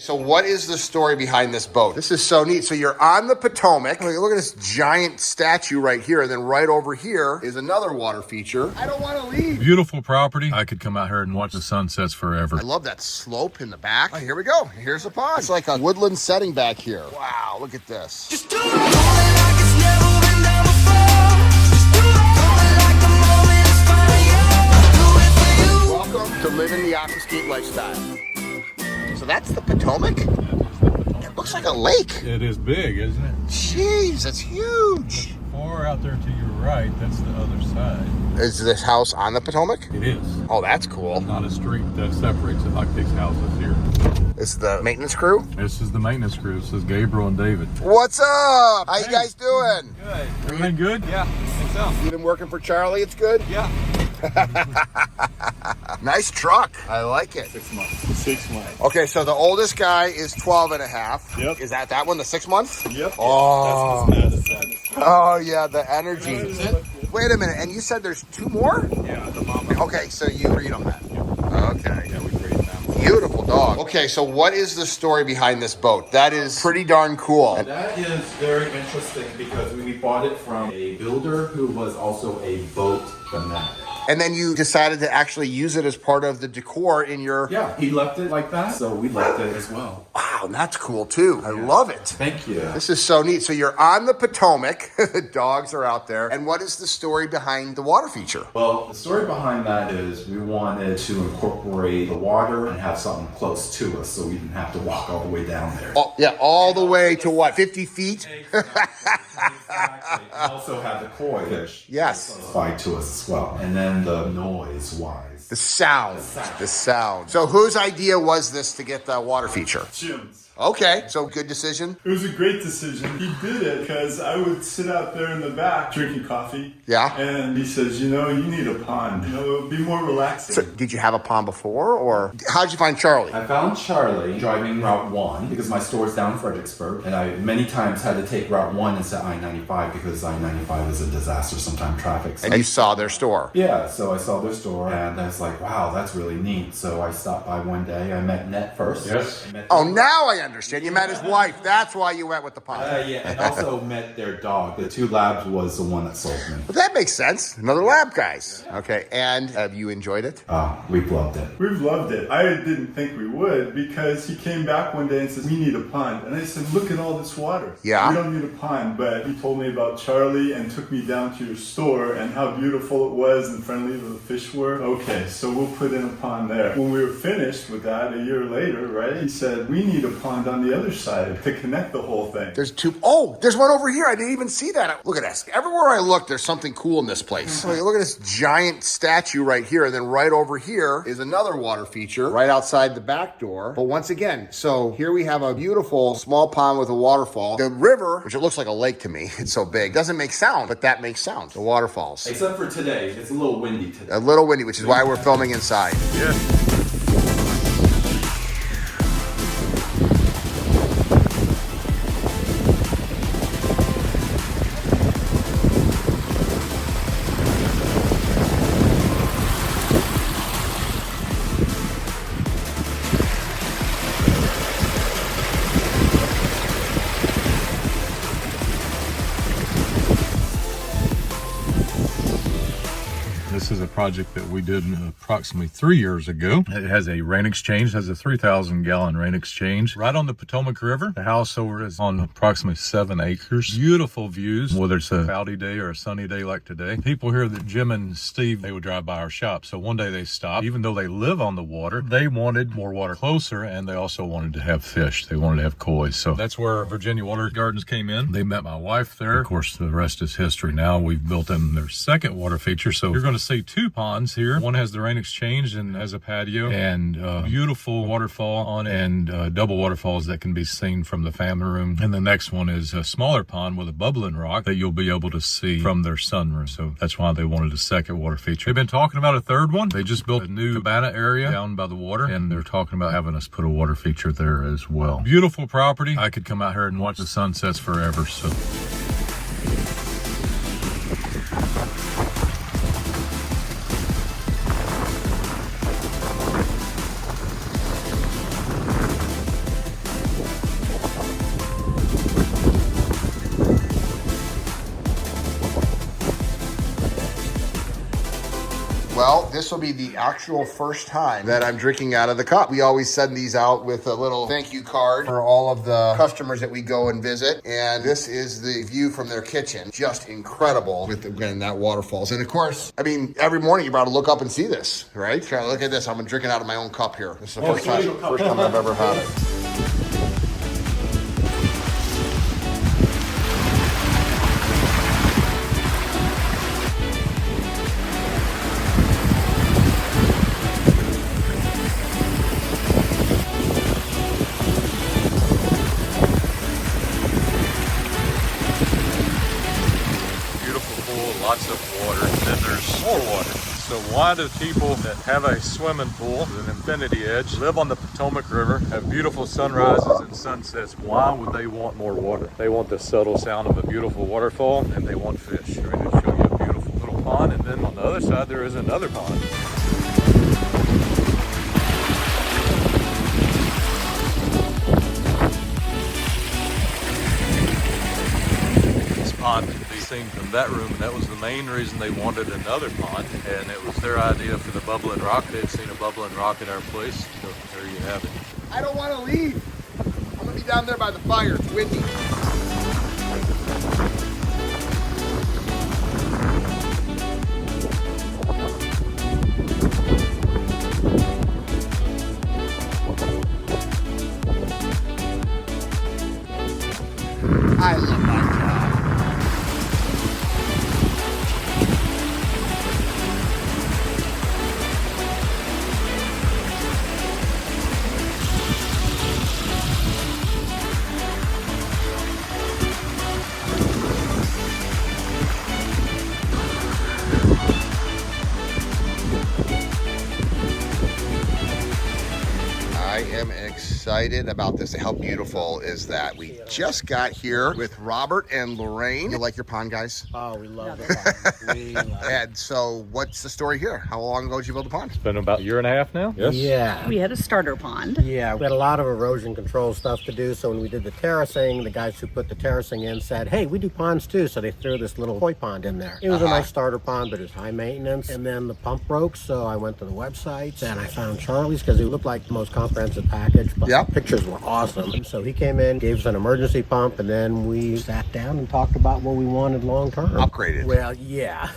So what is the story behind this boat? This is so neat. So you're on the Potomac. Look at this giant statue right here. And then right over here is another water feature. I don't want to leave. Beautiful property. I could come out here and watch the sunsets forever. I love that slope in the back. Oh, here we go. Here's the pond. It's like a woodland setting back here. Wow, look at this. Just do it like it's never been done before. Just do it like the moment is finally yours. Do it for you. Welcome to living the Aquascape lifestyle. So that's the Potomac? It looks like a lake. It is big, isn't it? Jeez, that's huge. Far out there to your right, that's the other side. Is this house on the Potomac? It is. Oh, that's cool. Not a street that separates it like these houses here. This is the maintenance crew? This is the maintenance crew. This is Gabriel and David. What's up? How you guys doing? Good. Everything good? Yeah, I think so. You been working for Charlie? It's good? Yeah. Nice truck. I like it. 6 months. 6 months. Okay, so the oldest guy is 12 and a half. Yep. Is that one, the 6 months? Yep. Oh. That's what's mad as that. Oh, yeah, the energy. Wait a minute, and you said there's 2 more? Yeah, the mama. Okay, so you breed them then. Okay. Yeah, we breed them. Beautiful dog. Okay, so what is the story behind this boat? That is pretty darn cool. That is very interesting because we bought it from a builder who was also a boat fanatic. And then you decided to actually use it as part of the decor in your... Yeah, he left it like that, so we left it as well. Wow, and that's cool too. I love it. Thank you. This is so neat. So you're on the Potomac. The dogs are out there. And what is the story behind the water feature? Well, the story behind that is we wanted to incorporate the water and have something close to us so we didn't have to walk all the way down there. Oh, yeah, all the way to what, 50 feet? Exactly. And also have the koi fish. Yes. Fight to us as well. And then the noise wise. The sound. The sound. So whose idea was this to get the water feature? Jim's. Okay, so good decision. It was a great decision. He did it because I would sit out there in the back drinking coffee. Yeah. And he says, you need a pond. It would be more relaxing. So did you have a pond before, or how'd you find Charlie? I found Charlie driving Route 1 because my store's down in Fredericksburg, and I many times had to take Route 1 instead of I-95 because I-95 is a disaster, sometimes traffic. And you saw their store. Yeah, so I saw their store, and I was like, wow, that's really neat. So I stopped by one day. I met Ned first. Yes. Oh, now I understand. You met his wife. That's why you went with the pond. Yeah, and also met their dog. The 2 labs was the one that sold me. Well, that makes sense. Another lab, guys. Okay, and have you enjoyed it? We've loved it. We've loved it. I didn't think we would because he came back one day and says, we need a pond. And I said, look at all this water. Yeah. We don't need a pond. But he told me about Charlie and took me down to your store and how beautiful it was and friendly the fish were. Okay, so we'll put in a pond there. When we were finished with that a year later, right, he said, we need a pond on the other side to connect the whole thing. There's 2. Oh, there's one over here. I didn't even see that. Look at this. Everywhere I look, there's something cool in this place. Look at this giant statue right here. And then right over here is another water feature right outside the back door. But once again, so here we have a beautiful small pond with a waterfall. The river, which it looks like a lake to me, it's so big, doesn't make sound, but that makes sound. The waterfalls. Except for today. It's a little windy today. A little windy, which is why we're filming inside. Yeah. This is a project that we did approximately 3 years ago. It has a RainXchange, has a 3,000 gallon RainXchange right on the Potomac River. The house over is on approximately 7 acres. Beautiful views, whether it's a cloudy day or a sunny day like today. People here that Jim and Steve, they would drive by our shop. So one day they stopped. Even though they live on the water, they wanted more water closer, and they also wanted to have fish. They wanted to have koi. So that's where Virginia Water Gardens came in. They met my wife there. Of course, the rest is history. Now we've built in their second water feature. So you're going to see 2 ponds here. One has the RainXchange and has a patio, and beautiful waterfall on, and double waterfalls that can be seen from the family room. And the next one is a smaller pond with a bubbling rock that you'll be able to see from their sunroom. So that's why they wanted a second water feature. They've been talking about a third one. They just built a new cabana area down by the water, and they're talking about having us put a water feature there as well. Beautiful property. I could come out here and watch the sunsets forever. So Well, this will be the actual first time that I'm drinking out of the cup. We always send these out with a little thank you card for all of the customers that we go and visit. And this is the view from their kitchen. Just incredible with, again, that waterfalls. And of course, I mean, every morning you're about to look up and see this, right? Try to look at this. I'm drinking out of my own cup here. This is the first time I've ever had it. Lots of water, and then there's more water. So why do people that have a swimming pool with an infinity edge, live on the Potomac River, have beautiful sunrises and sunsets? Why would they want more water? They want the subtle sound of a beautiful waterfall, and they want fish. We're going to show you a beautiful little pond, and then on the other side there is another pond. Pond can be seen from that room, and that was the main reason they wanted another pond, and it was their idea for the bubbling rock. They'd seen a bubbling rock at our place, so there you have it. I don't want to leave. I'm going to be down there by the fire. It's windy. I love my job. I am excited about this. How beautiful is that? We just got here with Robert and Lorraine. You like your pond, guys? Oh, we love the pond. We love it. And so what's the story here? How long ago did you build the pond? It's been about a year and a half now. Yes. Yeah. We had a starter pond. Yeah, we had a lot of erosion control stuff to do. So when we did the terracing, the guys who put the terracing in said, hey, we do ponds too. So they threw this little koi pond in there. It was a nice starter pond, but it was high maintenance. And then the pump broke. So I went to the websites and I found Charlie's because it looked like the most comprehensive package. But Yep. the pictures were awesome. So he came in, gave us an emergency pump, and then we sat down and talked about what we wanted long term. Upgraded. Well, yeah.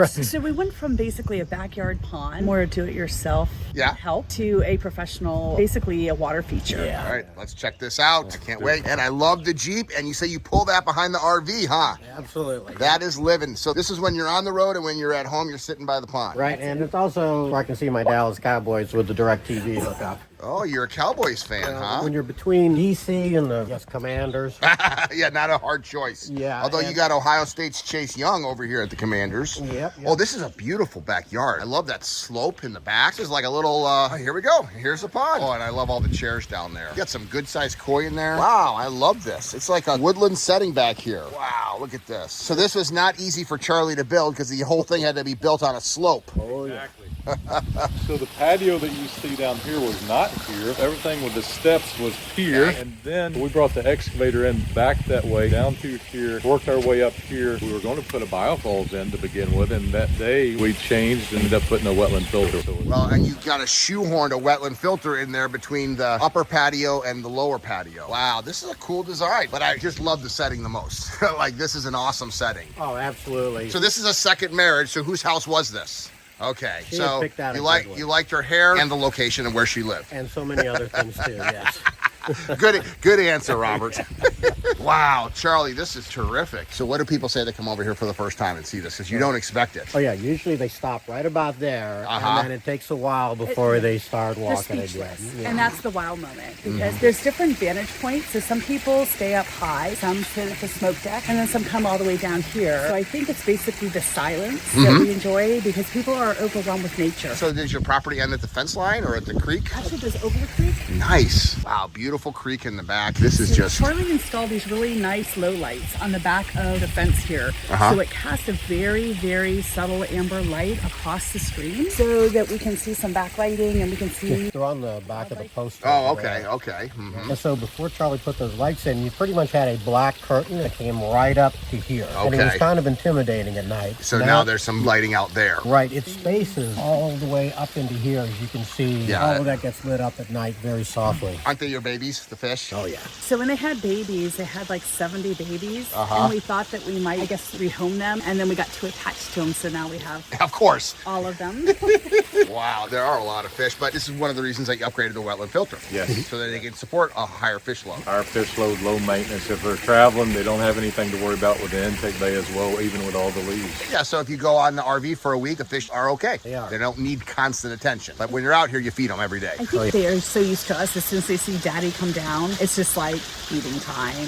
So we went from basically a backyard pond, more do-it-yourself help, to a professional, basically a water feature. Yeah. All right, let's check this out. I can't wait. And I love the Jeep. And you say you pull that behind the RV, huh? Absolutely. That is living. So this is when you're on the road, and when you're at home, you're sitting by the pond. Right, and it's also where I can see my Dallas Cowboys with the DirecTV hookup. Oh, you're a Cowboys fan, huh? When you're between DC and the Commanders. Yeah, not a hard choice. Yeah, Although you got Ohio State's Chase Young over here at the Commanders. Yep. Oh, this is a beautiful backyard. I love that slope in the back. This is like a little, here we go. Here's the pond. Oh, and I love all the chairs down there. You got some good-sized koi in there. Wow, I love this. It's like a woodland setting back here. Wow, look at this. So this was not easy for Charlie to build because the whole thing had to be built on a slope. Oh, yeah. Exactly. So the patio that you see down here was not here. Everything with the steps was here. And then we brought the excavator in back that way down to here, worked our way up here. We were going to put a biofalls in to begin with, and that day we changed and ended up putting a wetland filter. Well, and you got a shoehorned a wetland filter in there between the upper patio and the lower patio. Wow, this is a cool design, but I just love the setting the most. Like, this is an awesome setting. Oh, absolutely. So this is a second marriage. So whose house was this? Okay, She so picked out a you good one. you liked her hair and the location and where she lived. And so many other things too, yes. Good answer, Robert. Wow, Charlie, this is terrific. So what do people say that come over here for the first time and see this? Because you don't expect it. Oh yeah, usually they stop right about there, and then it takes a while before they start They're walking again. speechless. Yeah. And that's the wow moment, because there's different vantage points. So some people stay up high, some sit at the smoke deck, and then some come all the way down here. So I think it's basically the silence that we enjoy, because people are overwhelmed with nature. So does your property end at the fence line or at the creek? Actually, it goes over the creek. Nice. Wow, beautiful creek in the back. This is So just... Charlie and installed these really nice low lights on the back of the fence here. So it casts a very, very subtle amber light across the screen so that we can see some backlighting and we can see. They're on the back of the poster. Oh, okay, okay. And so before Charlie put those lights in, you pretty much had a black curtain that came right up to here. And it was Okay. kind of intimidating at night. So now there's some lighting out there. Right, it spaces all the way up into here, as you can see. Yeah. All of that gets lit up at night very softly. Aren't they your babies, the fish? Oh, yeah. So when they had babies, they had like 70 babies. And we thought that we might, I guess, rehome them. And then we got too attached to them. So now we have Of course. all of them. Wow, there are a lot of fish, but this is one of the reasons that you upgraded the wetland filter. Yes. So that they can support a higher fish load. Our fish load, low maintenance. If they're traveling, they don't have anything to worry about with the intake bay as well, even with all the leaves. Yeah, so if you go on the RV for a week, the fish are okay. They are. They don't need constant attention. But when you're out here, you feed them every day. I think they are so used to us. As soon as they see Daddy come down, it's just like feeding time.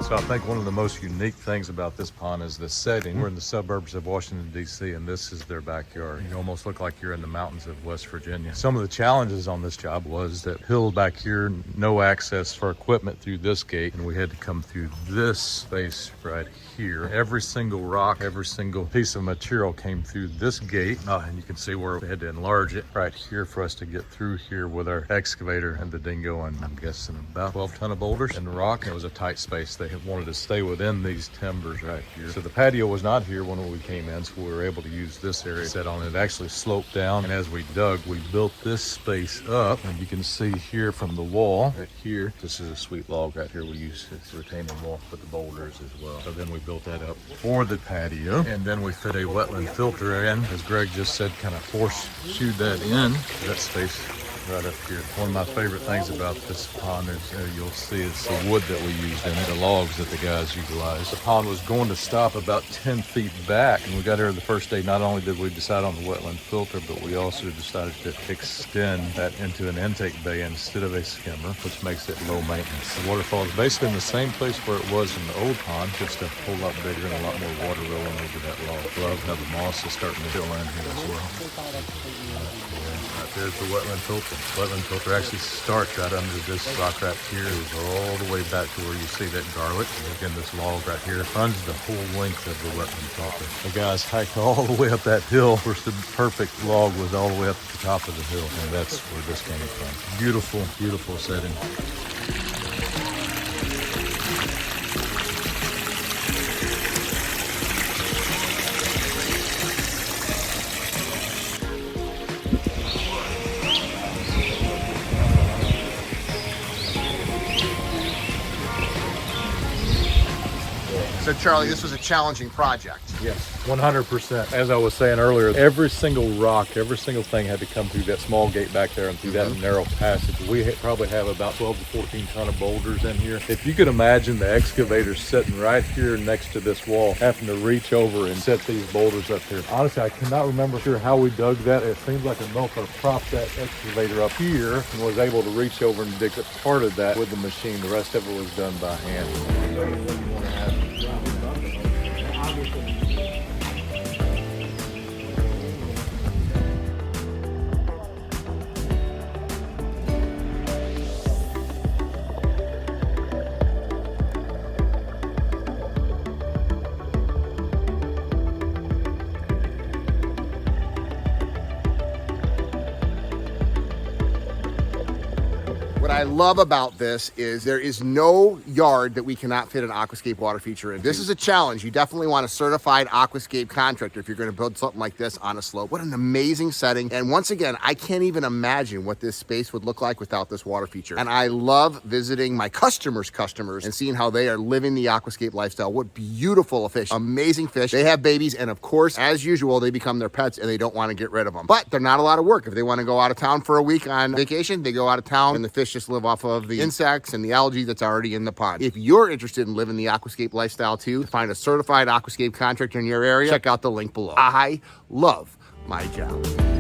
So I think one of the most unique things about this pond is the setting. We're in the suburbs of Washington, D.C., and this is their backyard. You almost look like you're in the mountains of West Virginia. Some of the challenges on this job was that hill back here, no access for equipment through this gate, and we had to come through this space right here. Every single rock, every single piece of material came through this gate, and you can see where we had to enlarge it right here for us to get through here with our excavator and the dingo, and I'm guessing about 12 ton of boulders and rock. It was a tight space. They wanted to stay within these timbers right here. So the patio was not here when we came in, so we were able to use this area set on it. It actually sloped down, and as we dug, we built this space up, and you can see here from the wall right here, this is a sweet log right here. We use this retaining wall for the boulders as well. So then we built that up for the patio, and then we fit a wetland filter in, as Greg just said, kind of force shoot that in that space right up here. One of my favorite things about this pond is you'll see it's the wood that we used in it, the logs that the guys utilized. The pond was going to stop about 10 feet back, and we got here the first day. Not only did we decide on the wetland filter, but we also decided to extend that into an intake bay instead of a skimmer, which makes it low maintenance. The waterfall is basically in the same place where it was in the old pond, just a whole lot bigger and a lot more water rolling over that log. Love how the moss is starting to fill in here as well. Right there's the wetland filter. The wetland filter actually starts right under this rock right here. It goes all the way back to where you see that garlic. And again, this log right here runs the whole length of the wetland filter. The guys hiked all the way up that hill. Of course, the perfect log was all the way up to the top of the hill, and that's where this came from. Beautiful, beautiful setting. So Charlie, this was a challenging project. Yes, 100%. As I was saying earlier, every single rock, every single thing had to come through that small gate back there and through that narrow passage. We probably have about 12 to 14 ton of boulders in here. If you could imagine the excavator sitting right here next to this wall, having to reach over and set these boulders up here. Honestly, I cannot remember sure how we dug that. It seems like a melter propped that excavator up here and was able to reach over and dig up part of that with the machine. The rest of it was done by hand. What I love about this is there is no yard that we cannot fit an Aquascape water feature in. This is a challenge. You definitely want a certified Aquascape contractor if you're going to build something like this on a slope. What an amazing setting. And once again, I can't even imagine what this space would look like without this water feature. And I love visiting my customers' customers and seeing how they are living the Aquascape lifestyle. What beautiful fish, amazing fish. They have babies, and of course, as usual, they become their pets and they don't want to get rid of them. But they're not a lot of work. If they want to go out of town for a week on vacation, they go out of town and the fish fish just live off of the insects and the algae that's already in the pond. If you're interested in living the aquascape lifestyle too, find a certified aquascape contractor in your area, check out the link below. I love my job.